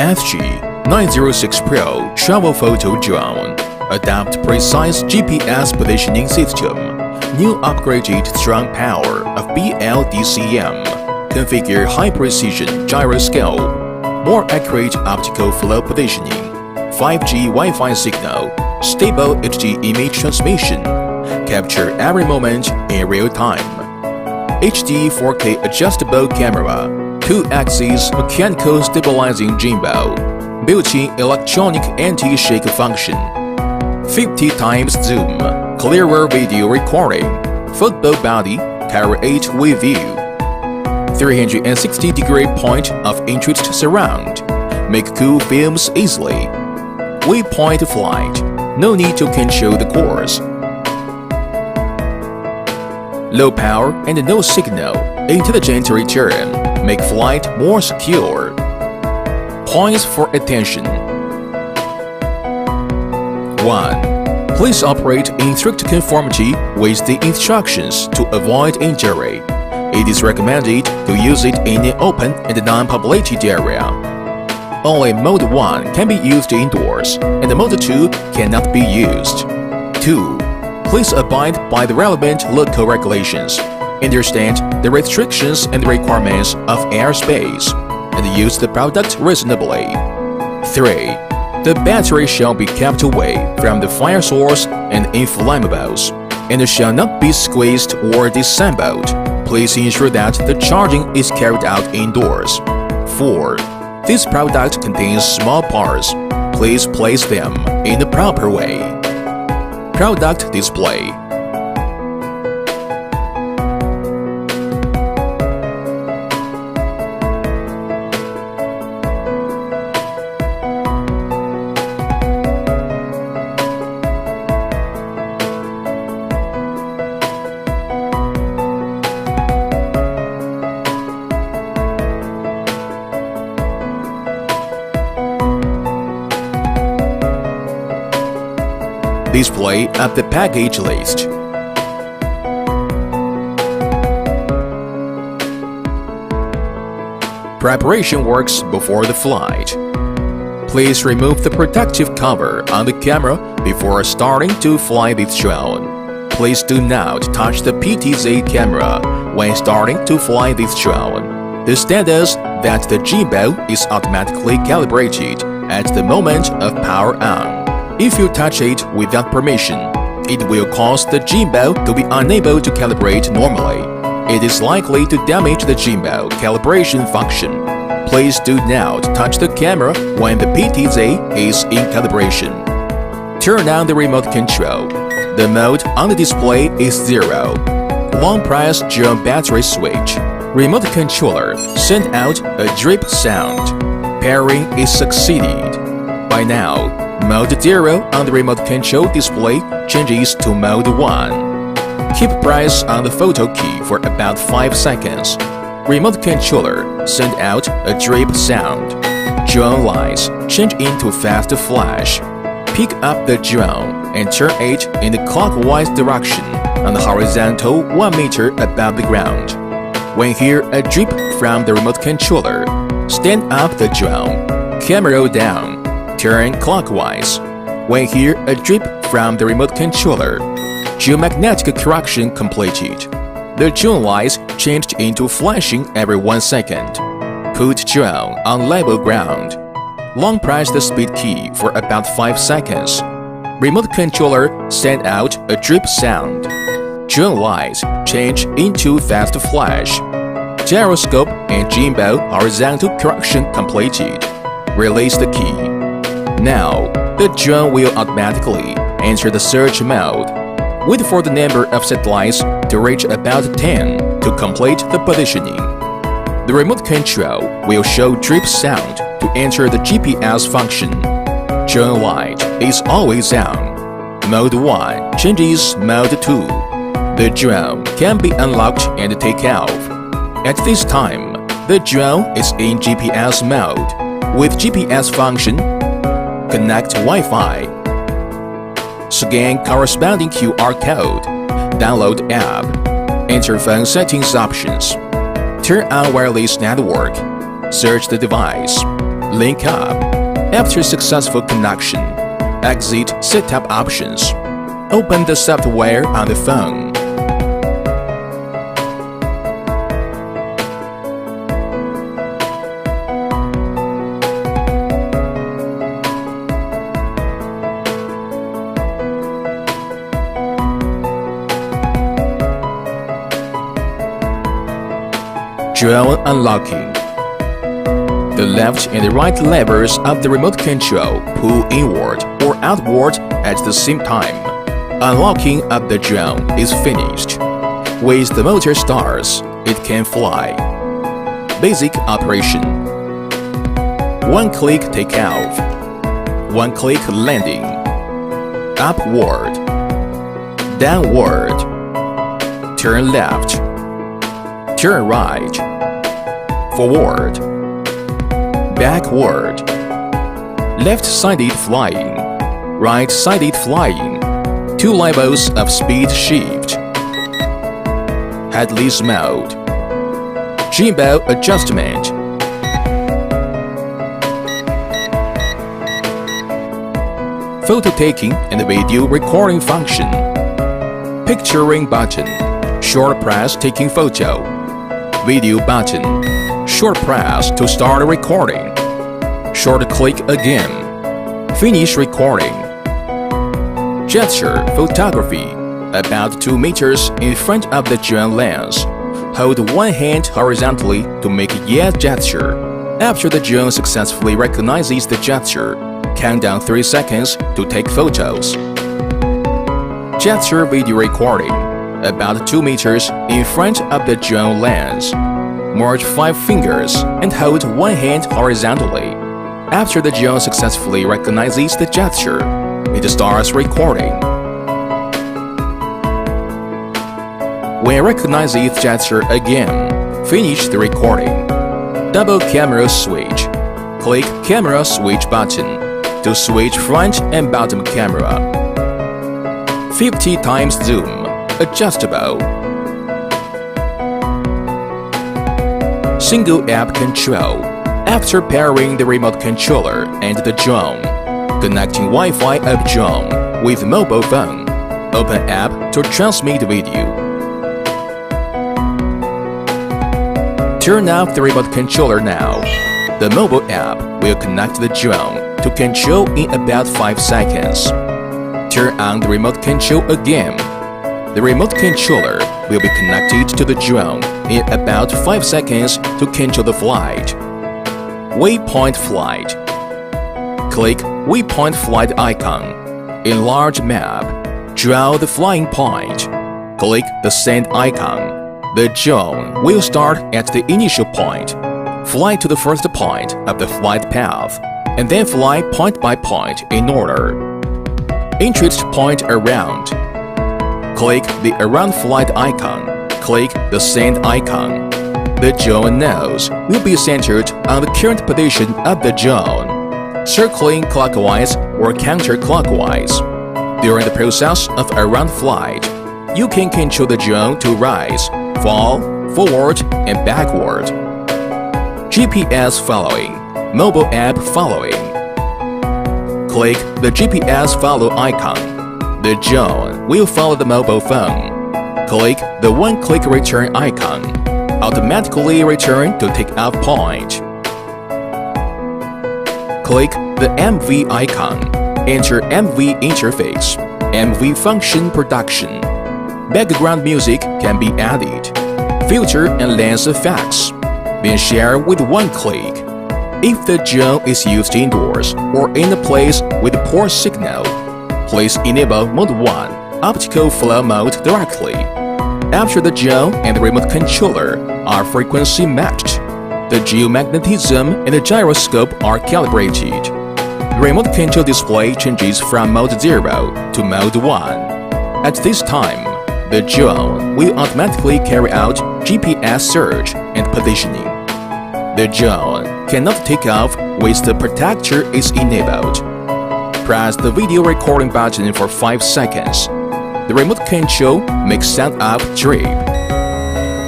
FG906 Pro Travel Photo Drone. Adapt precise GPS positioning system. New upgraded strong power of BLDCM. Configure high precision gyroscope. More accurate optical flow positioning. 5G Wi-Fi signal. Stable HD image transmission. Capture every moment in real time. HD 4K adjustable camera. 2-axis mechanical stabilizing gimbal. Built-in electronic anti-shake function. 50 times zoom. Clearer video recording. Football body. Carry 8 with view. 360-degree point of interest surround. Make cool films easily. Waypoint flight. No need to control the course. Low power and no signal. Intelligent return. Make flight more secure. Points for attention. 1. Please operate in strict conformity with the instructions to avoid injury. It is recommended to use it in an open and non-populated area. Only Mode 1 can be used indoors, and Mode 2 cannot be used. 2. Please abide by the relevant local regulations. Understand the restrictions and requirements of airspace, and use the product reasonably. 3. The battery shall be kept away from the fire source and inflammables, and shall not be squeezed or disassembled. Please ensure that the charging is carried out indoors. 4. This product contains small parts. Please place them in the proper way. Product display. Display of the package list. Preparation works before the flight. Please remove the protective cover on the camera before starting to fly this drone. Please do not touch the PTZ camera when starting to fly this drone. The status that the gimbal is automatically calibrated at the moment of power on. If you touch it without permission, it will cause the gimbal to be unable to calibrate normally. It is likely to damage the gimbal calibration function. Please do not touch the camera when the PTZ is in calibration. Turn on the remote control. The mode on the display is 0. Long press drone battery switch. Remote controller send out a drip sound. Pairing is succeeded. By now, Mode 0 on the remote control display changes to Mode 1. Keep press on the photo key for about 5 seconds. Remote controller send out a drip sound. Drone lights change into fast flash. Pick up the drone and turn it in the clockwise direction on the horizontal 1 meter above the ground. When hear a drip from the remote controller, stand up the drone, camera down. Turn clockwise. When hear a drip from the remote controller, geomagnetic correction completed. The drone lights changed into flashing every 1 second. Put drone on level ground. Long press the speed key for about 5 seconds. Remote controller send out a drip sound. Drone lights change into fast flash. Gyroscope and gimbal horizontal correction completed. Release the key. Now, the drone will automatically enter the search mode. Wait for the number of satellites to reach about 10 to complete the positioning. The remote control will show drip sound to enter the GPS function. Drone light is always on. Mode 1 changes Mode 2. The drone can be unlocked and take off. At this time, the drone is in GPS mode. With GPS function, connect Wi-Fi. Scan corresponding QR code. Download app. Enter phone settings options. Turn on wireless network. Search the device. Link up. After successful connection, exit Setup options. Open the software on the phone. Drone unlocking. The left and the right levers of the remote control pull inward or outward at the same time. Unlocking of the drone is finished. With the motor starts, it can fly. Basic operation. One-click takeoff. One-click landing. Upward. Downward. Turn left. Turn right. Forward. Backward. Left-sided flying. Right-sided flying. 2 levels of speed shift. Headless mode. Gimbal adjustment. Photo taking and video recording function. Picturing button. Short press taking photo. Video button. Short press to start recording. Short click again. Finish recording. Gesture photography. About 2 meters in front of the drone lens. Hold one hand horizontally to make a yes gesture. After the drone successfully recognizes the gesture, count down 3 seconds to take photos. Gesture video recording. About 2 meters in front of the drone lens. Merge 5 fingers and hold one hand horizontally. After the drone successfully recognizes the gesture, it starts recording. When it recognizes the gesture again, finish the recording. Double camera switch. Click camera switch button to switch front and bottom camera. 50 times zoom. Adjustable. Single app control. After pairing the remote controller and the drone, connecting Wi-Fi of drone with mobile phone, open app to transmit video. Turn off the remote controller now. The mobile app will connect the drone to control in about 5 seconds. Turn on the remote control again. The remote controller will be connected to the drone in about 5 seconds to control the flight. Waypoint flight. Click Waypoint flight icon. Enlarge map. Draw the flying point. Click the send icon. The drone will start at the initial point. Fly to the first point of the flight path, and then fly point by point in order. Interest point around. Click the Around Flight icon. Click the Send icon. The drone nose will be centered on the current position of the drone, circling clockwise or counterclockwise. During the process of around flight, you can control the drone to rise, fall, forward, and backward. GPS following. Mobile app following. Click the GPS follow icon. The drone will follow the mobile phone. Click the one-click return icon. Automatically return to takeoff point. Click the MV icon. Enter MV interface. MV function production. Background music can be added. Filter and lens effects. Then share with one click. If the drone is used indoors or in a place with poor signal, please enable Mode 1 Optical Flow Mode directly. After the drone and the remote controller are frequency matched, the geomagnetism and the gyroscope are calibrated. The remote control display changes from Mode 0 to Mode 1. At this time, the drone will automatically carry out GPS search and positioning. The drone cannot take off once the protector is enabled. Press the video recording button for 5 seconds. The remote control makes sound up trip.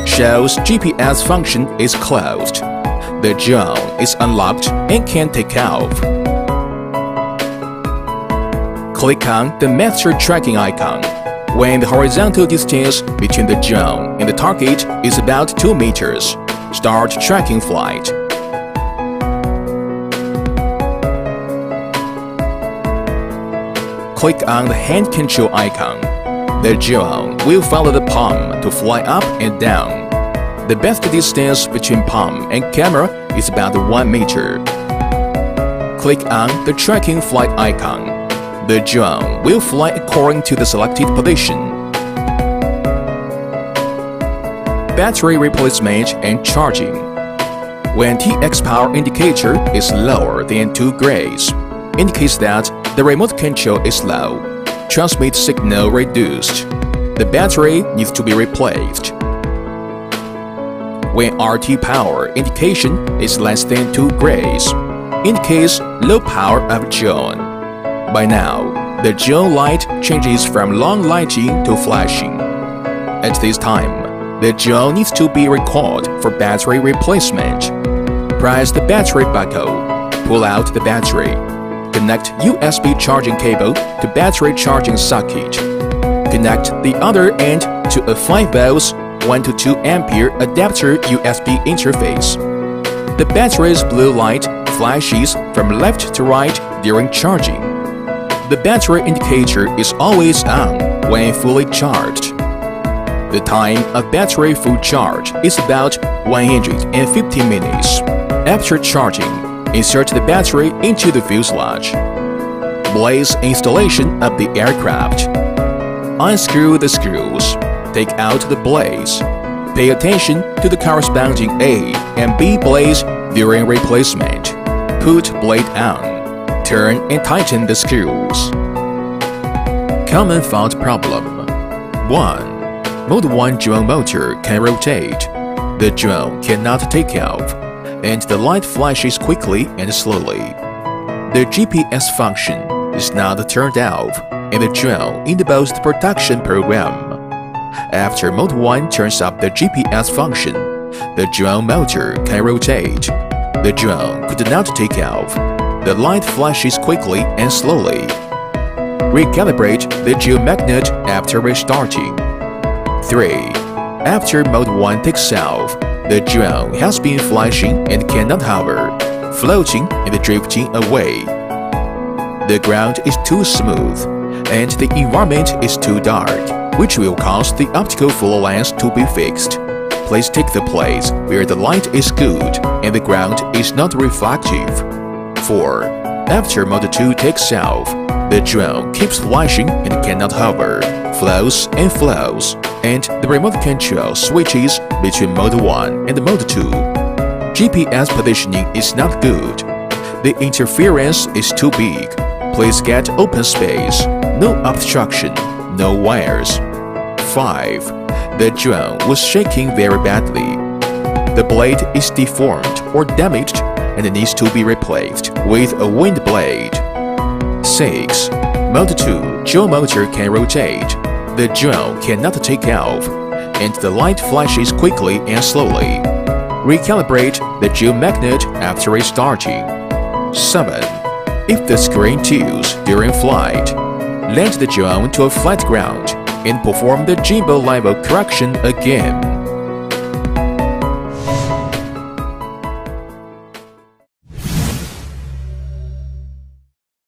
Shows GPS function is closed. the drone is unlocked and can take off. Click on the master tracking icon when the horizontal distance between the drone and the target is about 2 meters. Start tracking flight. Click on the hand control icon. The drone will follow the palm to fly up and down. The best distance between palm and camera is about 1 meter. Click on the tracking flight icon. The drone will fly according to the selected position. Battery replacement and charging. When TX power indicator is lower than 2 grays, indicates that the remote control is low. Transmit signal reduced. The battery needs to be replaced. When RT power indication is less than 2 grays, indicates low power of drone. By now, the drone light changes from long lighting to flashing. At this time, the drone needs to be recalled for battery replacement. Press the battery buckle. Pull out the battery. Connect USB charging cable to battery charging socket. Connect the other end to a 5 volts 1 to 2 ampere adapter USB interface. The battery's blue light flashes from left to right during charging. The battery indicator is always on when fully charged. The time of battery full charge is about 150 minutes. After charging, insert the battery into the fuselage. Blaze installation of the aircraft. Unscrew the screws. Take out the blades. Pay attention to the corresponding A and B blades during replacement. Put blade on. Turn and tighten the screws. Common fault problem. 1. Mode 1 drone motor can rotate. The drone cannot take off, and the light flashes quickly and slowly. The GPS function is not turned off in the drone in the boost protection program. After Mode 1 turns off the GPS function, the drone motor can rotate. The drone could not take off. The light flashes quickly and slowly. Recalibrate the geomagnet after restarting. 3. After Mode 1 takes off, the drone has been flashing and cannot hover, floating and drifting away. The ground is too smooth, and the environment is too dark, which will cause the optical full lens to be fixed. Please take the place where the light is good and the ground is not reflective. 4. After Mode 2 takes off, the drone keeps flashing and cannot hover, flows, and the remote control switches between Mode 1 and Mode 2. GPS positioning is not good. The interference is too big. Please get open space, no obstruction, no wires. 5. The drone was shaking very badly. The blade is deformed or damaged and needs to be replaced with a wind blade. 6. Mode 2 drone motor can rotate. The drone cannot take off, and the light flashes quickly and slowly. Recalibrate the geomagnet after restarting. 7. If the screen tilts during flight, land the drone to a flat ground and perform the gimbal level correction again.